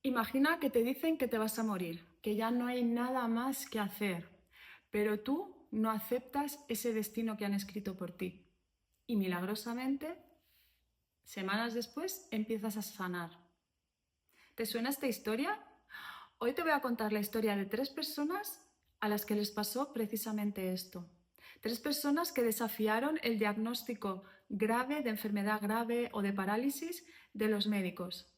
Imagina que te dicen que te vas a morir, que ya no hay nada más que hacer, pero tú no aceptas ese destino que han escrito por ti. Y milagrosamente, semanas después, empiezas a sanar. ¿Te suena esta historia? Hoy te voy a contar la historia de 3 personas a las que les pasó precisamente esto. 3 personas que desafiaron el diagnóstico grave de enfermedad grave o de parálisis de los médicos.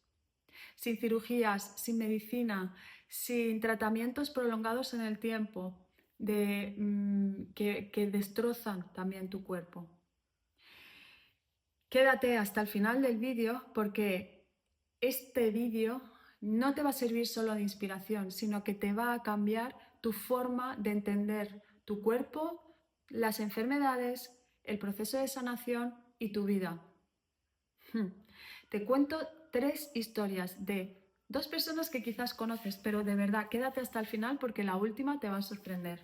Sin cirugías, sin medicina, sin tratamientos prolongados en el tiempo, que destrozan también tu cuerpo. Quédate hasta el final del vídeo porque este vídeo no te va a servir solo de inspiración, sino que te va a cambiar tu forma de entender tu cuerpo, las enfermedades, el proceso de sanación y tu vida. Te cuento 3 historias de 2 personas que quizás conoces, pero de verdad quédate hasta el final porque la última te va a sorprender.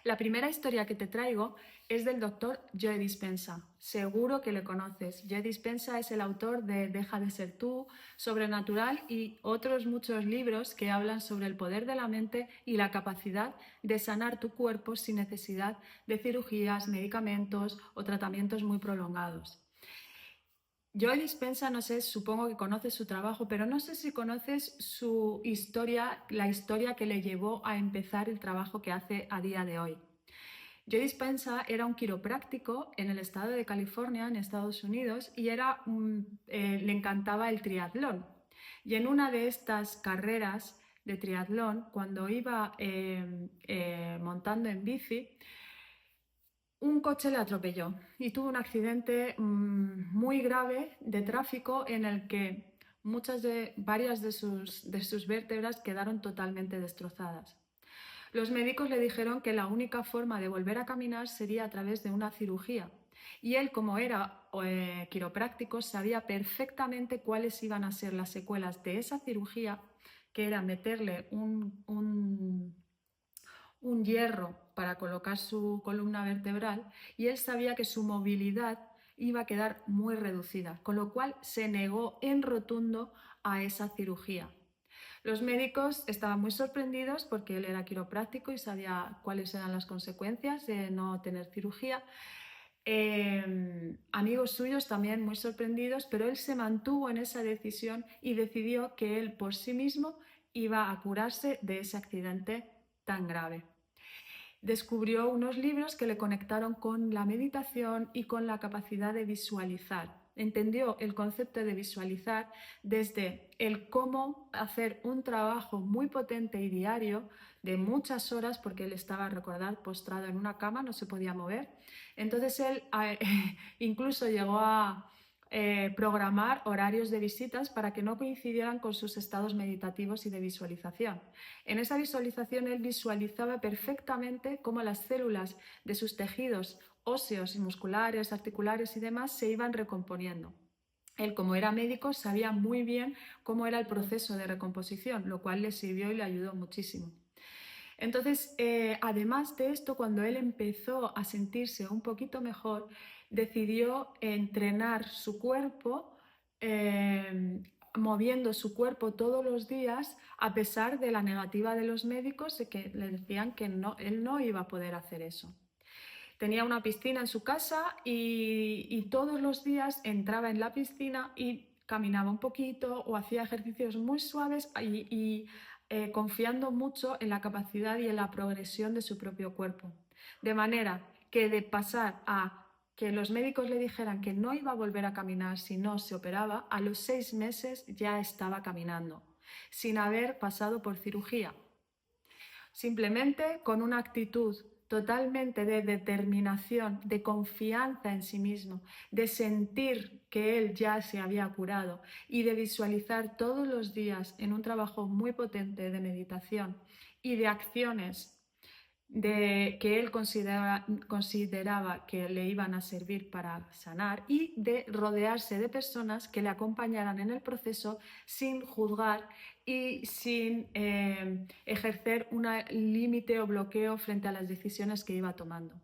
La primera historia que te traigo es del doctor Joe Dispenza. Seguro que le conoces. Joe Dispenza es el autor de Deja de ser tú, Sobrenatural y otros muchos libros que hablan sobre el poder de la mente y la capacidad de sanar tu cuerpo sin necesidad de cirugías, medicamentos o tratamientos muy prolongados. Joe Dispenza, no sé, supongo que conoces su trabajo, pero no sé si conoces su historia, la historia que le llevó a empezar el trabajo que hace a día de hoy. Joe Dispenza era un quiropráctico en el estado de California, en Estados Unidos, y le encantaba el triatlón. Y en una de estas carreras de triatlón, cuando iba montando en bici, un coche le atropelló y tuvo un accidente muy grave de tráfico en el que varias de sus vértebras quedaron totalmente destrozadas. Los médicos le dijeron que la única forma de volver a caminar sería a través de una cirugía. Y él, como era quiropráctico, sabía perfectamente cuáles iban a ser las secuelas de esa cirugía, que era meterle un hierro para colocar su columna vertebral, y él sabía que su movilidad iba a quedar muy reducida, con lo cual se negó en rotundo a esa cirugía. Los médicos estaban muy sorprendidos porque él era quiropráctico y sabía cuáles eran las consecuencias de no tener cirugía. Amigos suyos también muy sorprendidos, pero él se mantuvo en esa decisión y decidió que él por sí mismo iba a curarse de ese accidente tan grave. Descubrió unos libros que le conectaron con la meditación y con la capacidad de visualizar. Entendió el concepto de visualizar desde el cómo hacer un trabajo muy potente y diario de muchas horas, porque él estaba, recordad, postrado en una cama, no se podía mover. Entonces él incluso llegó a programar horarios de visitas para que no coincidieran con sus estados meditativos y de visualización. En esa visualización él visualizaba perfectamente cómo las células de sus tejidos óseos y musculares, articulares y demás se iban recomponiendo. Él, como era médico, sabía muy bien cómo era el proceso de recomposición, lo cual le sirvió y le ayudó muchísimo. Entonces, además de esto, cuando él empezó a sentirse un poquito mejor, decidió entrenar su cuerpo, moviendo su cuerpo todos los días, a pesar de la negativa de los médicos, de que le decían que él no iba a poder hacer eso. Tenía una piscina en su casa y todos los días entraba en la piscina y caminaba un poquito o hacía ejercicios muy suaves y confiando mucho en la capacidad y en la progresión de su propio cuerpo. De manera que de pasar a que los médicos le dijeran que no iba a volver a caminar si no se operaba, a los 6 meses ya estaba caminando, sin haber pasado por cirugía. Simplemente con una actitud totalmente de determinación, de confianza en sí mismo, de sentir que él ya se había curado y de visualizar todos los días en un trabajo muy potente de meditación y de acciones que él consideraba que le iban a servir para sanar, y de rodearse de personas que le acompañaran en el proceso sin juzgar y sin ejercer un límite o bloqueo frente a las decisiones que iba tomando.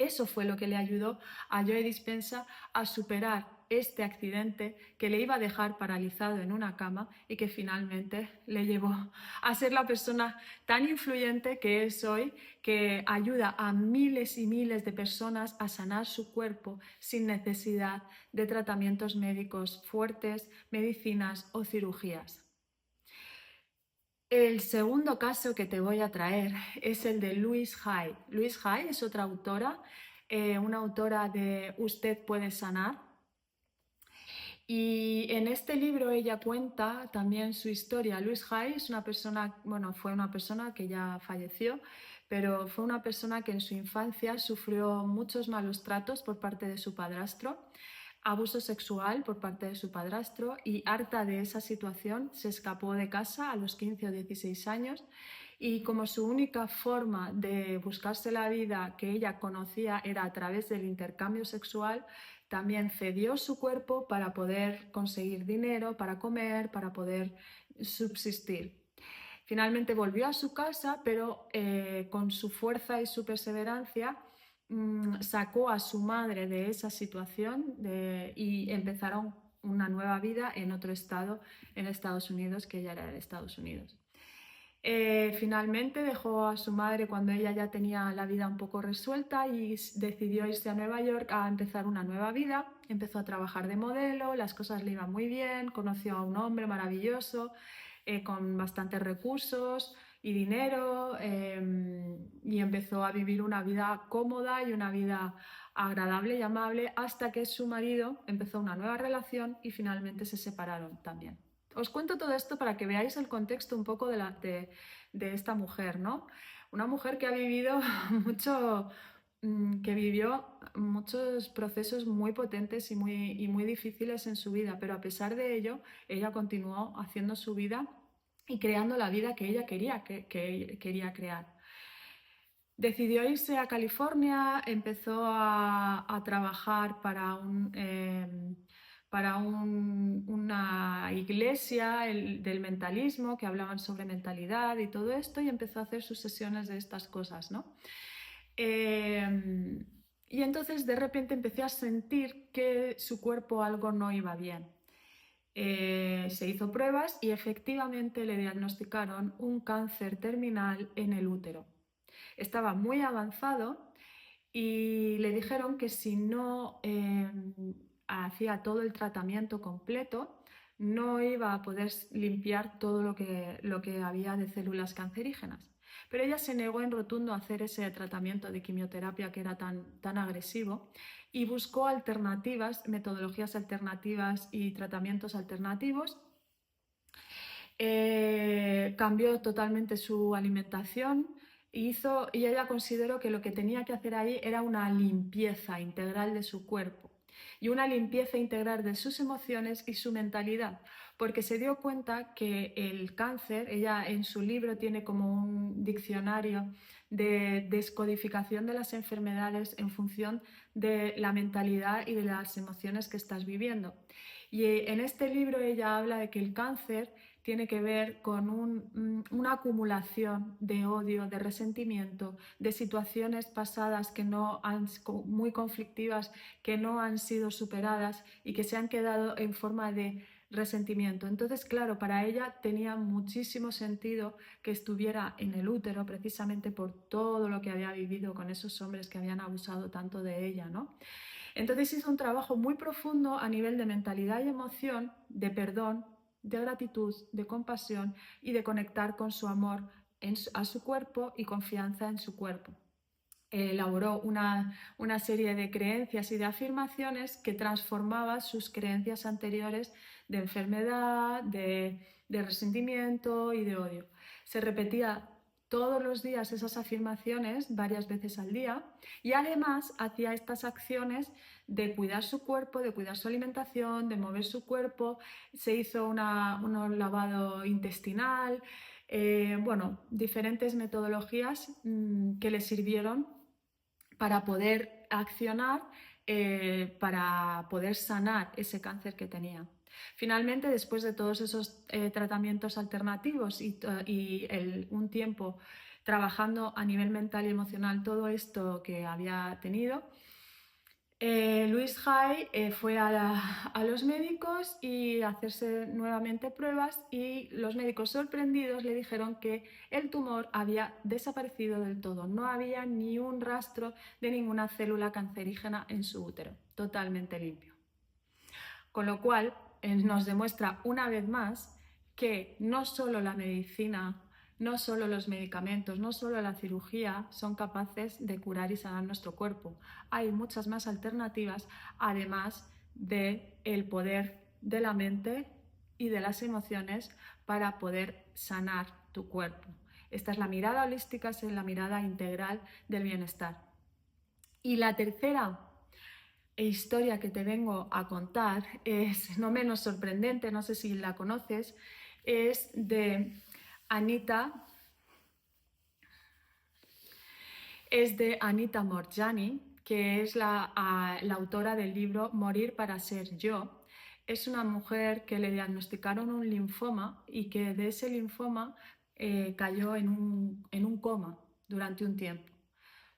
Eso fue lo que le ayudó a Joe Dispenza a superar este accidente que le iba a dejar paralizado en una cama y que finalmente le llevó a ser la persona tan influyente que es hoy, que ayuda a miles y miles de personas a sanar su cuerpo sin necesidad de tratamientos médicos fuertes, medicinas o cirugías. El segundo caso que te voy a traer es el de Louise Hay. Louise Hay es otra autora, una autora de Usted puede sanar. Y en este libro ella cuenta también su historia. Louise Hay es una persona, bueno, fue una persona que ya falleció, pero fue una persona que en su infancia sufrió muchos malos tratos por parte de su padrastro, abuso sexual por parte de su padrastro, y harta de esa situación se escapó de casa a los 15 o 16 años, y como su única forma de buscarse la vida que ella conocía era a través del intercambio sexual, también cedió su cuerpo para poder conseguir dinero, para comer, para poder subsistir. Finalmente volvió a su casa, pero con su fuerza y su perseverancia sacó a su madre de esa situación y empezaron una nueva vida en otro estado, en Estados Unidos, que ella era de Estados Unidos. Finalmente dejó a su madre cuando ella ya tenía la vida un poco resuelta y decidió irse a Nueva York a empezar una nueva vida. Empezó a trabajar de modelo, las cosas le iban muy bien, conoció a un hombre maravilloso, con bastantes recursos y dinero, y empezó a vivir una vida cómoda y una vida agradable y amable, hasta que su marido empezó una nueva relación y finalmente se separaron también. Os cuento todo esto para que veáis el contexto un poco de esta mujer, ¿no? Una mujer que ha vivido que vivió muchos procesos muy potentes y muy difíciles en su vida, pero a pesar de ello, ella continuó haciendo su vida y creando la vida que ella quería crear. Decidió irse a California, empezó a trabajar para una iglesia del mentalismo, que hablaban sobre mentalidad y todo esto, y empezó a hacer sus sesiones de estas cosas, ¿no? Y entonces de repente empecé a sentir que su cuerpo algo no iba bien. Se hizo pruebas y efectivamente le diagnosticaron un cáncer terminal en el útero. Estaba muy avanzado y le dijeron que si no hacía todo el tratamiento completo, no iba a poder limpiar todo lo que había de células cancerígenas. Pero ella se negó en rotundo a hacer ese tratamiento de quimioterapia que era tan agresivo, y buscó alternativas, metodologías alternativas y tratamientos alternativos. Cambió totalmente su alimentación y ella consideró que lo que tenía que hacer ahí era una limpieza integral de su cuerpo y una limpieza integral de sus emociones y su mentalidad, porque se dio cuenta que el cáncer, ella en su libro tiene como un diccionario de descodificación de las enfermedades en función de la mentalidad y de las emociones que estás viviendo. Y en este libro ella habla de que el cáncer tiene que ver con una acumulación de odio, de resentimiento, de situaciones pasadas muy conflictivas, que no han sido superadas y que se han quedado en forma de resentimiento. Entonces, claro, para ella tenía muchísimo sentido que estuviera en el útero, precisamente por todo lo que había vivido con esos hombres que habían abusado tanto de ella, ¿no? Entonces hizo un trabajo muy profundo a nivel de mentalidad y emoción, de perdón, de gratitud, de compasión y de conectar con su amor a su cuerpo y confianza en su cuerpo. Elaboró una serie de creencias y de afirmaciones que transformaba sus creencias anteriores de enfermedad, de resentimiento y de odio. Se repetía todos los días esas afirmaciones varias veces al día, y además hacía estas acciones de cuidar su cuerpo, de cuidar su alimentación, de mover su cuerpo. Se hizo un lavado intestinal, bueno, diferentes metodologías que le sirvieron para poder accionar, para poder sanar ese cáncer que tenía. Finalmente, después de todos esos tratamientos alternativos y un tiempo trabajando a nivel mental y emocional todo esto que había tenido, Louise Hay fue a los médicos y a hacerse nuevamente pruebas, y los médicos, sorprendidos, le dijeron que el tumor había desaparecido del todo. No había ni un rastro de ninguna célula cancerígena en su útero, totalmente limpio. Con lo cual nos demuestra una vez más que no solo la medicina, no solo los medicamentos, no solo la cirugía son capaces de curar y sanar nuestro cuerpo. Hay muchas más alternativas, además del poder de la mente y de las emociones para poder sanar tu cuerpo. Esta es la mirada holística, es la mirada integral del bienestar. Y la tercera historia que te vengo a contar es no menos sorprendente, no sé si la conoces, es de Anita Moorjani, que es la autora del libro Morir para ser yo. Es una mujer que le diagnosticaron un linfoma y que de ese linfoma cayó en un coma durante un tiempo.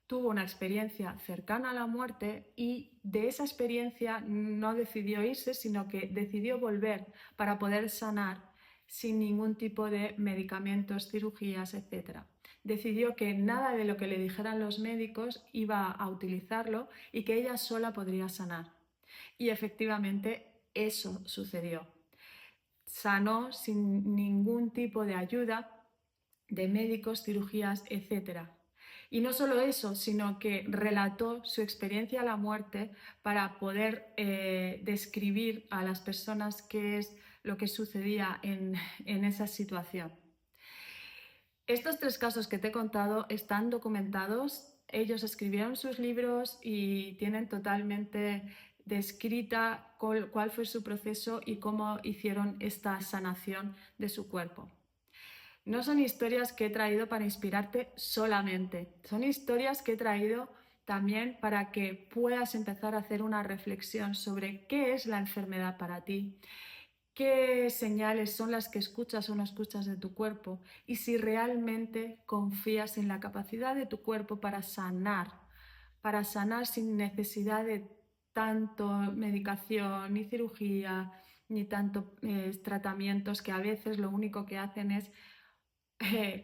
Tuvo una experiencia cercana a la muerte y de esa experiencia no decidió irse, sino que decidió volver para poder sanar sin ningún tipo de medicamentos, cirugías, etc. Decidió que nada de lo que le dijeran los médicos iba a utilizarlo y que ella sola podría sanar. Y efectivamente eso sucedió. Sanó sin ningún tipo de ayuda de médicos, cirugías, etc. Y no solo eso, sino que relató su experiencia a la muerte para poder describir a las personas qué es lo que sucedía en esa situación. Estos 3 casos que te he contado están documentados. Ellos escribieron sus libros y tienen totalmente descrita cuál fue su proceso y cómo hicieron esta sanación de su cuerpo. No son historias que he traído para inspirarte solamente, son historias que he traído también para que puedas empezar a hacer una reflexión sobre qué es la enfermedad para ti, qué señales son las que escuchas o no escuchas de tu cuerpo y si realmente confías en la capacidad de tu cuerpo para sanar sin necesidad de tanto medicación, ni cirugía, ni tanto tratamientos que a veces lo único que hacen es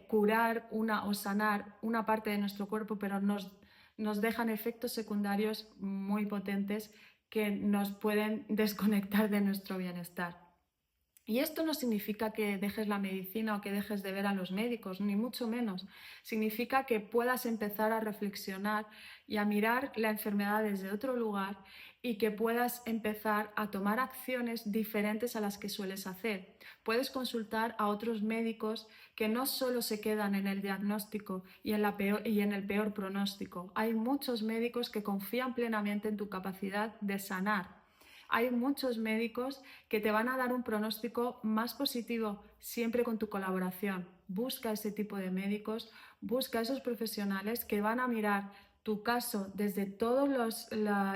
curar o sanar una parte de nuestro cuerpo, pero nos dejan efectos secundarios muy potentes que nos pueden desconectar de nuestro bienestar. Y esto no significa que dejes la medicina o que dejes de ver a los médicos, ni mucho menos. Significa que puedas empezar a reflexionar y a mirar la enfermedad desde otro lugar y que puedas empezar a tomar acciones diferentes a las que sueles hacer. Puedes consultar a otros médicos que no solo se quedan en el diagnóstico y en el peor pronóstico. Hay muchos médicos que confían plenamente en tu capacidad de sanar. Hay muchos médicos que te van a dar un pronóstico más positivo siempre con tu colaboración. Busca ese tipo de médicos, busca esos profesionales que van a mirar tu caso desde todo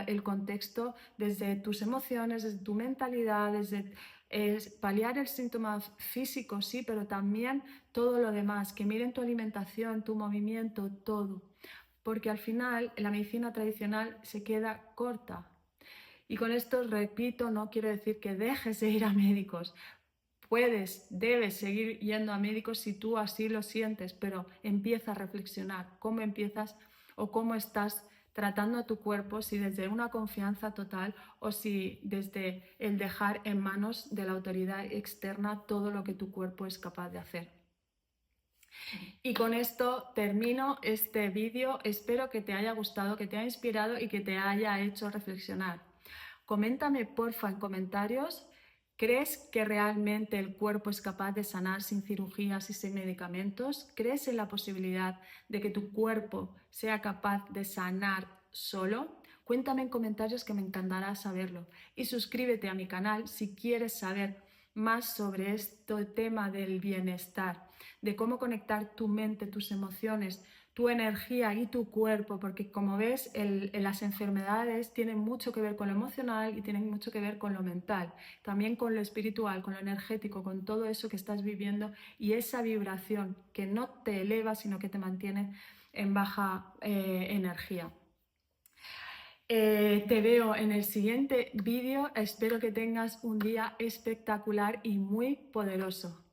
el contexto, desde tus emociones, desde tu mentalidad, desde paliar el síntoma físico, sí, pero también todo lo demás, que miren tu alimentación, tu movimiento, todo. Porque al final la medicina tradicional se queda corta. Y con esto, repito, no quiero decir que dejes de ir a médicos. Debes seguir yendo a médicos si tú así lo sientes, pero empieza a reflexionar cómo empiezas o cómo estás tratando a tu cuerpo, si desde una confianza total o si desde el dejar en manos de la autoridad externa todo lo que tu cuerpo es capaz de hacer. Y con esto termino este vídeo. Espero que te haya gustado, que te haya inspirado y que te haya hecho reflexionar. Coméntame porfa en comentarios, ¿crees que realmente el cuerpo es capaz de sanar sin cirugías y sin medicamentos? ¿Crees en la posibilidad de que tu cuerpo sea capaz de sanar solo? Cuéntame en comentarios, que me encantará saberlo. Y suscríbete a mi canal si quieres saber más sobre este tema del bienestar, de cómo conectar tu mente, tus emociones, tu energía y tu cuerpo, porque como ves, las enfermedades tienen mucho que ver con lo emocional y tienen mucho que ver con lo mental, también con lo espiritual, con lo energético, con todo eso que estás viviendo y esa vibración que no te eleva, sino que te mantiene en baja energía. Te veo en el siguiente vídeo, espero que tengas un día espectacular y muy poderoso.